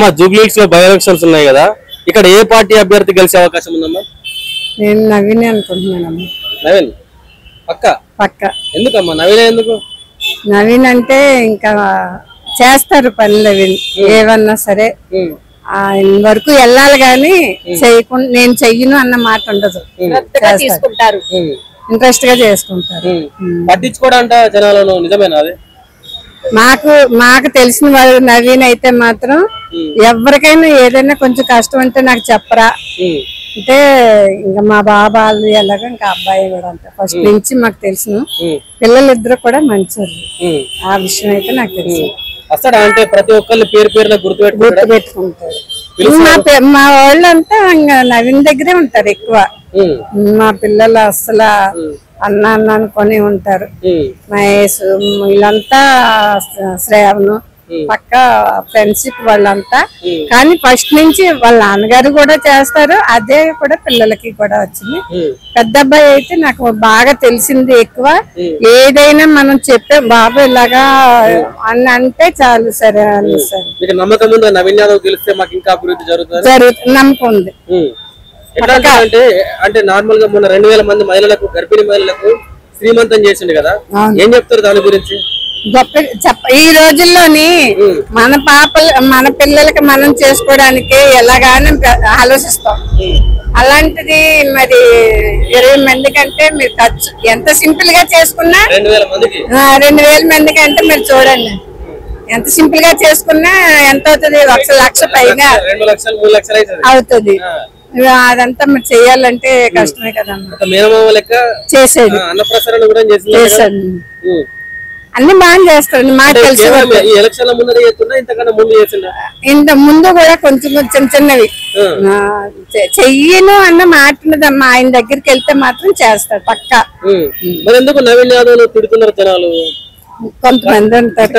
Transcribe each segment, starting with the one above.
అమ్మ జూబ్లీహిల్స్ లో by elections ఉన్నాయి కదా, ఇక్కడ ఏ పార్టీ అభ్యర్థి గెలిచే అవకాశం ఉందమ్మా? నేను నవీన్ అనుకుంటున్నానమ్మా. నవీన్ పక్క పక్క. ఎందుకమ్మా నవీన్? ఎందుకు నవీన్ అంటే ఇంకా చేస్తారు పనులు అవి ఏవన్నా సరే. ఆయన వరకు వెళ్ళాలి గాని చేయకుండా నేను చెయ్యను అన్న మాట ఉండదు. ఇంట్రెస్ట్ గా చేసుకుంటారు. పట్టించుకోవడంట జనాలను. నిజమేనా అది? మాకు తెలిసిన వాళ్ళు నవీన్ అయితే మాత్రం ఎవరికైనా ఏదైనా కొంచెం కష్టం అంటే నాకు చెప్పరా అంటే ఇంకా మా బాబాలు ఎలాగో ఇంకా అబ్బాయి కూడా అంట ఫస్ట్ నుంచి మాకు తెలుసు. పిల్లలిద్దరు కూడా మంచోళ్ళు. ఆ విషయం అయితే నాకు తెలుసు. అంటే ప్రతి ఒక్కళ్ళు పేరు పేరున గుర్తు పెట్టుకుంటారు. మా వాళ్ళంతా ఇంకా నవీన్ దగ్గరే ఉంటారు ఎక్కువ. మా పిల్లలు అసలు అన్న అన్న అనుకొని ఉంటారు. మహేష్ వీళ్ళంతా శ్రేవను పక్క ఫ్రెండ్షిప్ వాళ్ళంతా. కానీ ఫస్ట్ నుంచి వాళ్ళ నాన్నగారు కూడా చేస్తారు. అదే కూడా పిల్లలకి కూడా వచ్చింది. పెద్ద అబ్బాయి అయితే నాకు బాగా తెలిసింది ఎక్కువ. ఏదైనా మనం చెప్పే బాబు ఇలాగా అని అంటే చాలు సరే అని సార్ నమ్మకం ఉంది. నవీన్ యాదవ్ గెలిస్తే మాకు ఇంకా అభివృద్ధి జరుగుతుంది నమ్మకం ఉంది. అంటే నార్మల్ గా మొన్న 2000 మంది మహిళలకు, గర్భిణీ మహిళలకు శ్రీమంతం చేసిండు కదా, ఏం చెప్తారు దాని గురించి? ఈ రోజుల్లోని మన పిల్లలకి మనం చేసుకోవడానికి ఎలాగానే ఆలోచిస్తాం. అలాంటిది మరి 20 మంది కంటే మీరు ఖర్చు ఎంత సింపుల్ గా చేసుకున్నా 2000 మంది కంటే మీరు చూడండి ఎంత సింపుల్ గా చేసుకున్నా ఎంత అవుతుంది? 1 లక్ష పైగా 2 లక్షలు 3 లక్షలు అవుతుంది. అదంతా మరి చెయ్యాలంటే కష్టమే కదమ్మా. చేసేది అన్ని బాగా చేస్తాడు. మాకు తెలిసి ఇంత ముందు కూడా కొంచెం చిన్న చిన్నవి చెయ్యను అన్న మాట ఉన్నదమ్మా. ఆయన దగ్గరికి వెళ్తే మాత్రం చేస్తాడు పక్కా. నవీన్ యాదవ్ తిడుతున్నారు జనాలు. కొంతమంది ఉంటారు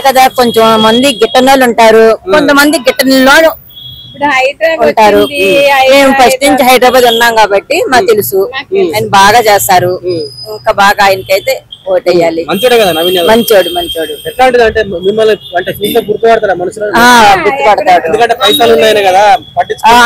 కదా, కొంచెం మంది గిట్టనోళ్ళు ఉంటారు, కొంతమంది గిట్టనోళ్ళు ఉంటారు. మేము ఫస్ట్ నుంచి హైదరాబాద్ ఉన్నాం కాబట్టి మాకు తెలుసు. ఆయన బాగా చేస్తారు. ఇంకా బాగా ఆయనకైతే ఓటేయాలి. మంచోడు మంచోడు. గుర్తుపడతాడు.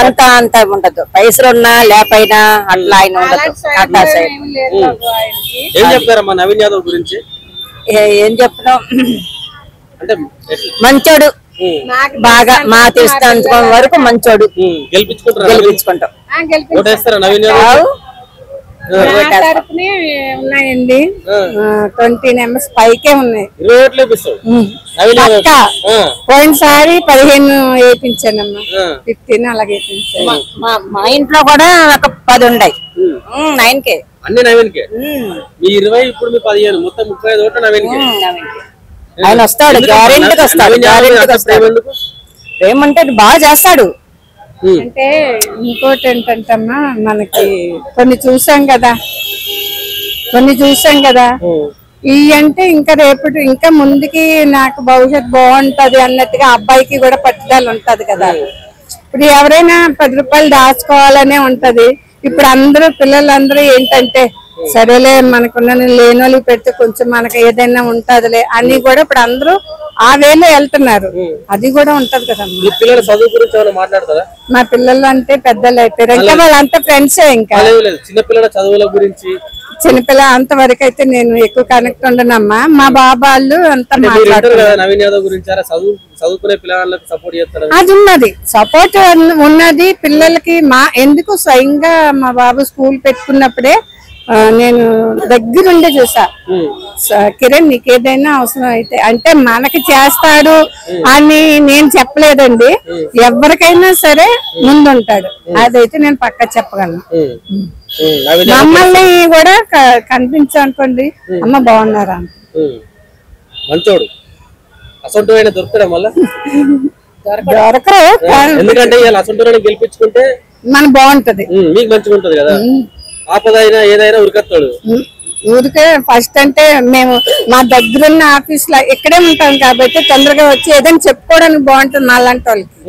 అంతా అంతా ఉండదు. పైసలు ఉన్నా లేకపోయినా అట్లా ఆయన ఉండదు. అట్లా సైడ్ ఏం చెప్తారమ్మా నవీన్ యాదవ్ గురించి? ఏం చెప్పడం, మంచోడు. బాగా మా తెలుసు వరకు మంచోడు. గెలిపించుకుంటాం. ఉన్నాయండి 20 members పైకే ఉన్నాయి. పోయినసారి 15 వేయించానమ్మా, 15 అలాగే వేయించాను. మా ఇంట్లో కూడా ఒక 10 ఉన్నాయి. 9K అన్ని నవీన్కే. మీ 20 ఇప్పుడు మీ 15 మొత్తం 35 ఓట్లు నవీన్కే. ఆయన వస్తాడు, గ్యారెంటీగా వస్తాడు. ఏమంటే బాగా చేస్తాడు. అంటే ఇంకోటి ఏంటంటమ్మా, మనకి కొన్ని చూసాం కదా ఈ అంటే ఇంకా రేపటి ఇంకా ముందుకి నాకు భవిష్యత్తు బాగుంటది అన్నట్టుగా అబ్బాయికి కూడా పట్టుదల ఉంటది కదా. ఇప్పుడు ఎవరైనా 10 రూపాయలు దాచుకోవాలనే ఉంటది. ఇప్పుడు అందరూ పిల్లలందరూ ఏంటంటే సరేలే మనకున్న లేని వాళ్ళకి పెడితే కొంచెం మనకి ఏదైనా ఉంటదిలే అని కూడా ఇప్పుడు అందరూ ఆ వేలో వెళ్తున్నారు. అది కూడా ఉంటది కదమ్మా. మా పిల్లలు అంటే పెద్దలు అయిపోయారు. ఇంకా వాళ్ళంతా ఫ్రెండ్సే. ఇంకా చిన్నపిల్ల అంతవరకు అయితే నేను ఎక్కువ కనెక్ట్ ఉండనమ్మా. మా బాబాళ్ళు అంతా మాట్లాడుతున్నారు. అది ఉన్నది, సపోర్ట్ ఉన్నది పిల్లలకి. ఎందుకు స్వయంగా మా బాబు స్కూల్ పెట్టుకున్నప్పుడే నేను దగ్గరుండే చూసా. కిరణ్ నీకు ఏదైనా అవసరం అయితే అంటే మనకి చేస్తాడు అని నేను చెప్పలేదండి. ఎవరికైనా సరే ముందుంటాడు. అదైతే నేను పక్కా చెప్పగలను. మమ్మల్ని కూడా కనిపించనుకోండి, అమ్మ బాగున్నారా మంచోడు. దొరకరు. ఎందుకంటే గెలిపించుకుంటే మన బాగుంటది, మీకు మంచిగా ఉంటది కదా. ఆపదైనా ఏదైనా ఉరికత్తాడు. ఊరికే ఫస్ట్ అంటే మేము మా దగ్గరున్న ఆఫీస్ లో ఇక్కడే ఉంటాం కాబట్టి తొందరగా వచ్చి ఏదైనా చెప్పుకోవడానికి బాగుంటుంది మా లాంటి వాళ్ళకి.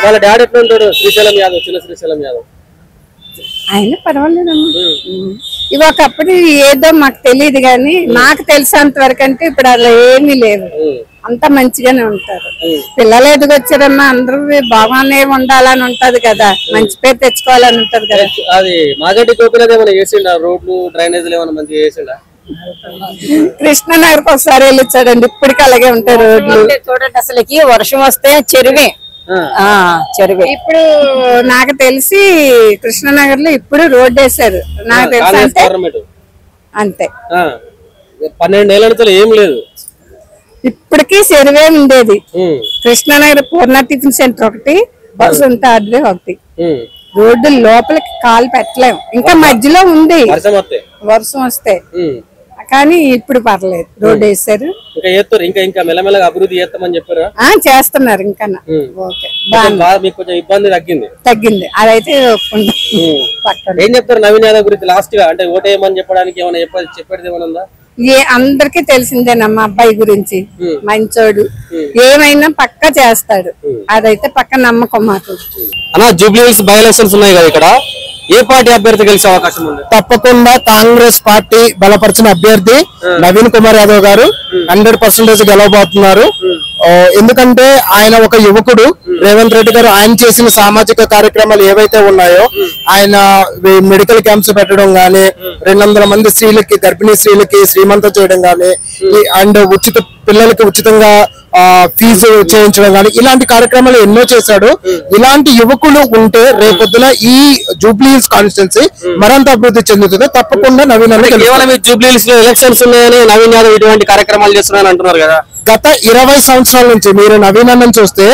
వాళ్ళ డాడీ ఎట్లా ఉంటాడు? శ్రీశైలం యాదవ్, చిన్న శ్రీశైలం యాదవ్. ఆయన పర్వాలేదమ్మా. ఇవి ఒకప్పుడు ఏదో మాకు తెలియదు కానీ నాకు తెలిసినంత వరకు అంటే ఇప్పుడు అలా ఏమీ లేవు. అంతా మంచిగానే ఉంటారు. పిల్లలు ఎదుగొచ్చారన్నా అందరూ బాగానే ఉండాలని ఉంటది కదా, మంచి పేరు తెచ్చుకోవాలని ఉంటది కదా. అది మాగంటి గోపీనాథ్ ఏమైనా చేసిండా? రోడ్లు డ్రైనేజీలు ఏమైనా మంచిగా చేసిండా? కృష్ణనగర్కి ఒకసారి వెళ్ళొచ్చాడండి, ఇప్పటికీ అలాగే ఉంటాయి రోడ్లు. చూడండి అసలుకి వర్షం వస్తే చెరువే చెరువే. ఇప్పుడు నాకు తెలిసి కృష్ణనగర్ లో ఇప్పుడు రోడ్డు వేసారు నాకు తెలిసి, అంతే. 12 ఏళ్ల నుంచి ఏం లేదు, ఇప్పటికీ చెరువే ఉండేది. కృష్ణనగర్ పూర్ణ టిఫిన్ సెంటర్ ఒకటి, వసంత అడ్వే ఒకటి. రోడ్డు లోపలికి కాలు పెట్టలేము, ఇంకా మధ్యలో ఉంది వర్షం వస్తే. కానీ ఇప్పుడు పర్లేదు, రోడ్డు వేసారు. ఇంకా మెల్లమెల్లగా అభివృద్ధి చేస్తామని చెప్పారు. చేస్తున్నారు ఇంకా. ఇబ్బంది తగ్గింది అదైతే. ఏం చెప్తారు నవీన్ యాదవ్ గురించి లాస్ట్ గా? అంటే ఓటేయమని చెప్పడానికి ఏమైనా చెప్పేది ఏమైనా ఉందా? అందరికీ తెలిసిందేనమ్మా అబ్బాయి గురించి, మంచోడు, ఏమైనా పక్కా చేస్తాడు, అదైతే పక్క నమ్మకం మాకు. అన్నా జూబ్లీ హిల్స్ బై ఎలక్షన్స్ ఉన్నాయి కదా, ఇక్కడ ఏ పార్టీ అభ్యర్థి గెలిచే అవకాశం ఉంది? తప్పకుండా కాంగ్రెస్ పార్టీ బలపరిచిన అభ్యర్థి నవీన్ కుమార్ యాదవ్ గారు 100% గెలవబోతున్నారు. ఎందుకంటే ఆయన ఒక యువకుడు. రేవంత్ రెడ్డి గారు ఆయన చేసిన సామాజిక కార్యక్రమాలు ఏవైతే ఉన్నాయో, ఆయన మెడికల్ క్యాంప్స్ పెట్టడం గానీ, 200 మంది స్త్రీలకి, గర్భిణీ స్త్రీలకి శ్రీమంతం చేయడం గానీ, అండ్ పిల్లలకి ఉచితంగా ఫీజు చేయించడం కానీ, ఇలాంటి కార్యక్రమాలు ఎన్నో చేశాడు. ఇలాంటి యువకులు ఉంటే రేపొద్దున ఈ జూబ్లీ హిల్స్ కాన్స్టిట్యున్సీ మరింత అభివృద్ధి చెందుతుంది. తప్పకుండా నవీన్ కేవలం జూబ్లీ హిల్స్ లో ఎలక్షన్స్ ఉన్నాయని నవీన్ యాదవ్ ఇటువంటి కార్యక్రమాలు చేస్తున్నారని అంటున్నారు కదా. గత 20 సంవత్సరాల నుంచి మీరు నవీన్ అన్నని చూస్తే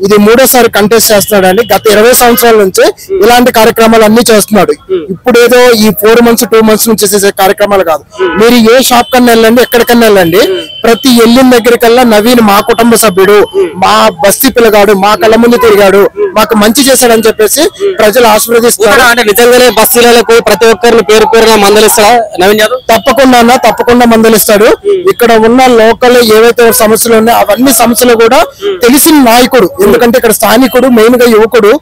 ఇది 3వ సారి కంటెస్ట్ చేస్తున్నాడండి. గత 20 సంవత్సరాల నుంచి ఇలాంటి కార్యక్రమాలు అన్ని చేస్తున్నాడు. ఇప్పుడు ఏదో ఈ 4 months 2 months నుంచి చేసే కార్యక్రమాలు కాదు. మీరు ఏ షాప్ కన్నా వెళ్ళండి, ఎక్కడికన్నా వెళ్ళండి, ప్రతి వెళ్ళిన దగ్గరికల్లా నవీన్ మా కుటుంబ సభ్యుడు, మా బస్తీ పిల్లగాడు, మా కళ్ళ ముందు తిరిగాడు, మాకు మంచి చేశాడని చెప్పేసి ప్రజలు ఆశీర్వదిస్తున్నారు. అంటే నిజంగానే బస్తీలకు ప్రతి ఒక్కరిని పేరు పేరుగా మందలిస్తాడా నవీన్ యాదవ్? తప్పకుండా మందలిస్తాడు. ఇక్కడ ఉన్న లోకల్ ఏవైతే సమస్యలు ఉన్నాయి అవన్నీ సమస్యలు కూడా తెలిసిన నాయకుడు. ఎందుకంటే ఇక్కడ స్థానికుడు, మెయిన్ గా యువకుడు,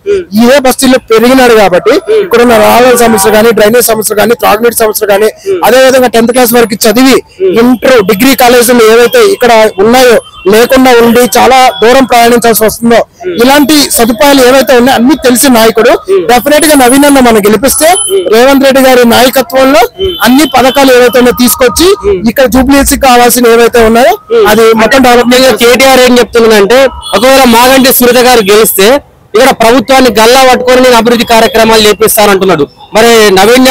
ఇదే బస్తీలో పెరిగినాడు కాబట్టి ఇక్కడ ఉన్న రాళ్ళ సమస్య కానీ, డ్రైనేజ్ సమస్య కానీ, త్రాగునీటి సమస్య కానీ, అదే విధంగా 10th క్లాస్ వరకు చదివి ఇంటర్ డిగ్రీ కాలేజీలు ఏవైతే ఇక్కడ ఉన్నాయో లేకుండా ఉండి చాలా దూరం ప్రయాణించాల్సి వస్తుందో, ఇలాంటి సదుపాయాలు ఏవైతే ఉన్నాయో అన్ని తెలిసిన నాయకుడు. డెఫినెట్ గా నవీన్ అన్న మనం గెలిపిస్తే రేవంత్ రెడ్డి గారి నాయకత్వంలో అన్ని పథకాలు ఏవైతే ఉన్నాయో తీసుకొచ్చి ఇక్కడ జూబ్లీ హిల్స్ కావాల్సిన ఏవైతే ఉన్నాయో అది మొత్తం డెవలప్మెంట్. కేటీఆర్ ఏం చెప్తుందంటే, ఒకవేళ మాగంటి సునీత గారు గెలిస్తే ఇక్కడ ప్రభుత్వాన్ని గల్లా పట్టుకొని నేను అభివృద్ధి కార్యక్రమాలు చేపిస్తానంటున్నాడు. మరి నవీన్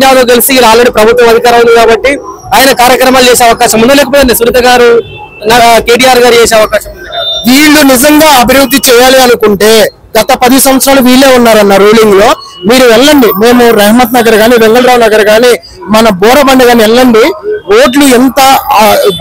యాదవ్ గెలిచి ఆల్రెడీ ప్రభుత్వం అధికారం ఉంది కాబట్టి ఆయన కార్యక్రమాలు చేసే అవకాశం ఉందో, లేకపోతే సునీత గారు కేటీఆర్ గారు చేసే అవకాశం ఉంది? వీళ్ళు నిజంగా అభివృద్ధి చేయాలి అనుకుంటే గత 10 సంవత్సరాలు వీళ్ళే ఉన్నారన్న రూలింగ్ లో. మీరు వెళ్ళండి, మేము రెహమత్ నగర్ గానీ, వెంగళరావు నగర్ గానీ, మన బోరబండ గానీ వెళ్ళండి, రోడ్లు ఎంత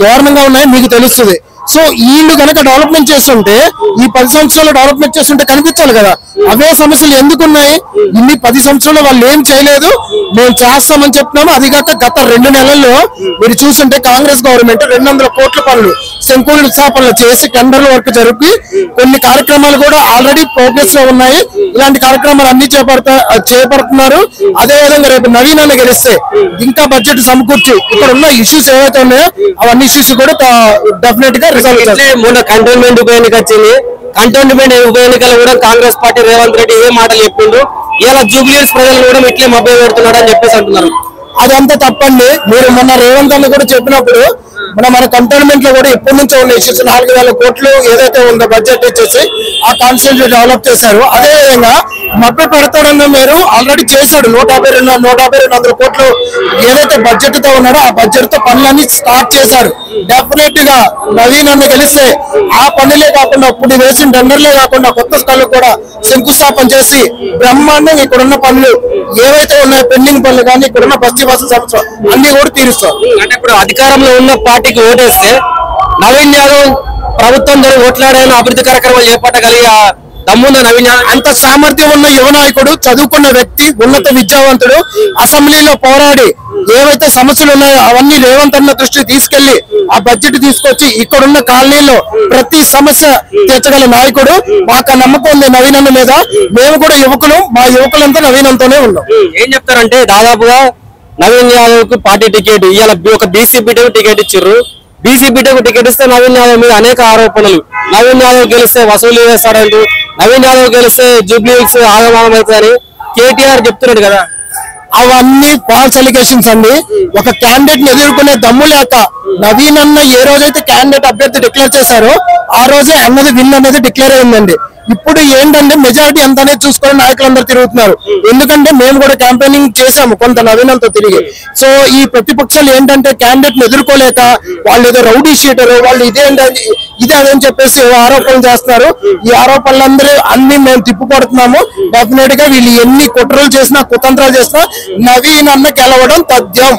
దారుణంగా ఉన్నాయో మీకు తెలుస్తుంది. సో వీళ్ళు కనుక డెవలప్మెంట్ చేస్తుంటే, ఈ 10 సంవత్సరాలు డెవలప్మెంట్ చేస్తుంటే కనిపించాలి కదా. అవే సమస్యలు ఎందుకున్నాయి? ఇన్ని 10 సంవత్సరాలు వాళ్ళు ఏం చేయలేదు, మేము చేస్తామని చెప్తున్నాము. అది కాక గత 2 నెలల్లో మీరు చూస్తుంటే కాంగ్రెస్ గవర్నమెంట్ 200 కోట్ల పనులు శంకుస్థాపనలు చేసి టెండర్ల వర్క్ జరిపి కొన్ని కార్యక్రమాలు కూడా ఆల్రెడీ ప్రోగ్రెస్ లో ఉన్నాయి. ఇలాంటి కార్యక్రమాలు అన్ని చేపడుతున్నారు. అదే విధంగా రేపు నవీన్ అన్న గెలిస్తే ఇంకా బడ్జెట్ సమకూర్చి ఇక్కడ ఉన్న ఇష్యూస్ ఏవైతే ఉన్నాయో అవన్నీ ఇష్యూస్ కూడా డెఫినెట్ గా మొన్న కంటోన్మెంట్ ఉప ఎన్నిక వచ్చింది. కంటోన్మెంట్ ఉప ఎన్నికలు కూడా కాంగ్రెస్ పార్టీ రేవంత్ రెడ్డి ఏ మాటలు చెప్పిండు, ఇలా జూబ్లీ హిల్స్ ప్రజలు కూడా ఇట్లే మభ్య పెడుతున్నాడు అని చెప్పేసి అంటున్నారు. అదంతా తప్పండి. మీరు మొన్న రేవంత్ అన్న కూడా చెప్పినప్పుడు మన కంటోన్మెంట్ లో కూడా ఎప్పటి నుంచో ఉన్న ఇష్యూస్ 4000 కోట్లు ఏదైతే ఉందో బడ్జెట్ ఇచ్చేసి ఆ కాన్స్టిట్యూన్సీ డెవలప్ చేశారు. అదే విధంగా మభ్య పెడతాడన్న మీరు ఆల్రెడీ చేశాడు. 150-200 కోట్లు ఏదైతే బడ్జెట్ తో ఉన్నాడో ఆ బడ్జెట్ తో పనులన్నీ స్టార్ట్ చేశారు. డెఫినెట్ గా నవీన్ అన్న గెలిస్తే ఆ పనులే కాకుండా ఇప్పుడు వేసిన టెండర్లే కాకుండా కొత్త స్థలం కూడా శంకుస్థాపన చేసి బ్రహ్మాండంగా ఇక్కడున్న పనులు ఏవైతే ఉన్నాయో పెండింగ్ పనులు కానీ, ఇక్కడున్న బస్తీ బస్సు సమస్య అన్ని కూడా తీరుస్తారు. అంటే ఇప్పుడు అధికారంలో ఉన్న పార్టీకి ఓటేస్తే నవీన్ యాదవ్ ప్రభుత్వం ద్వారా ఓట్లాడైన అభివృద్ధి కార్యక్రమాలు చేపట్టగలిగే దమ్ముందా నవీన్ యాదవ్? అంత సామర్థ్యం ఉన్న యువ నాయకుడు, చదువుకున్న వ్యక్తి, ఉన్నత విద్యావంతుడు, అసెంబ్లీలో పోరాడి ఏవైతే సమస్యలు ఉన్నాయో అవన్నీ రేవంత్ అన్న దృష్టి తీసుకెళ్లి ఆ బడ్జెట్ తీసుకొచ్చి ఇక్కడున్న కాలనీలో ప్రతి సమస్య తీర్చగల నాయకుడు. మాకు నమ్మకం ఉంది నవీన్ అన్న మీద. మేము కూడా యువకులు, మా యువకులంతా నవీన్ అంతోనే ఉన్నాం. ఏం చెప్తారంటే, దాదాపుగా నవీన్ యాదవ్ కు పార్టీ టికెట్ ఇవాళ ఒక బీసీపీ టికెట్ ఇచ్చారు. బీసీ బిడ్డకు టికెట్ ఇస్తే నవీన్ యాదవ్ మీద అనేక ఆరోపణలు. నవీన్ యాదవ్ గెలిస్తే వసూలు చేస్తాడంటూ, నవీన్ యాదవ్ గెలిస్తే జూబ్లీ హిల్స్ ఆగమాగం అవుతుందని కేటీఆర్ చెప్తున్నాడు కదా. అవన్నీ ఫాల్స్ అలిగేషన్స్ అండి. ఒక క్యాండిడేట్ ని ఎదుర్కొనే దమ్ము లేక నవీన్ అన్న ఏ రోజైతే క్యాండిడేట్ అభ్యర్థి డిక్లేర్ చేశారో ఆ రోజే అన్నది విన్ అనేది డిక్లేర్ అయిందండి. ఇప్పుడు ఏంటంటే మెజారిటీ ఎంత అనేది చూసుకొని నాయకులందరూ తిరుగుతున్నారు. ఎందుకంటే మేము కూడా క్యాంపెయినింగ్ చేశాము కొంత నవీనంతో తిరిగి. సో ఈ ప్రతిపక్షాలు ఏంటంటే క్యాండిడేట్ ని ఎదుర్కోలేక వాళ్ళు ఏదో రౌడీ షీటరు, వాళ్ళు ఇదే అదని చెప్పేసి ఆరోపణలు చేస్తున్నారు. ఈ ఆరోపణలందరూ అన్ని మేము తిప్పుపడుతున్నాము. డెఫినెట్ గా వీళ్ళు ఎన్ని కుట్రలు చేసినా కుతంత్రాలు చేసినా నవీన్ అన్న గెలవడం తథ్యం.